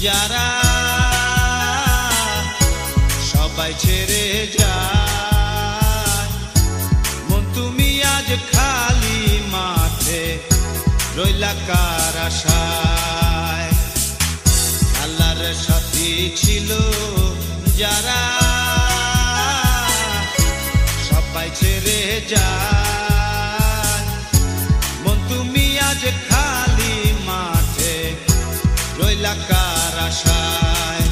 যারা সবাই ছেড়ে যায়, মন তুমি আজ খালি মাঠে রইলা কার আশায়। আল্লাহর সাথী ছিল যারা সবাই ছেড়ে যায়, মন তুমি আজ খালি মাঠে রইলা কার আশায়।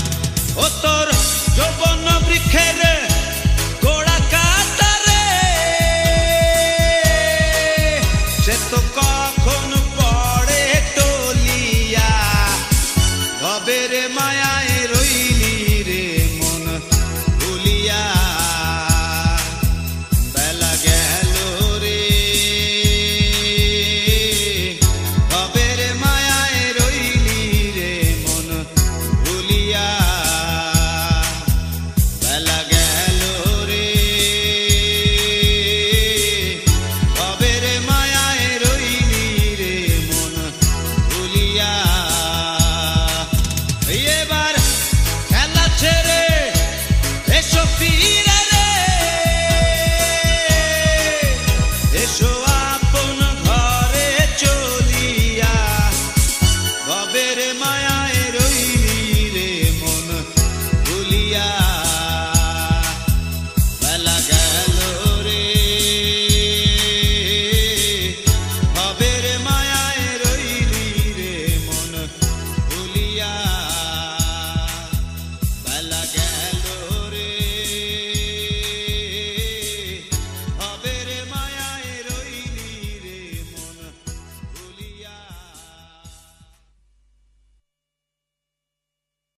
ও তোর যৌবন বৃক্ষের গোড়া কাটারে, সে তো কখন পড়ে টলিয়া, ভবের মায়ায় রইলি রে মন ভুলিয়া। বেলা গেল রে ভবের মায়ায় রইলি রে মন ভুলিয়া। বেলা গেল রে ভবের মায়ায় রইলি রে মন ভুলিয়া।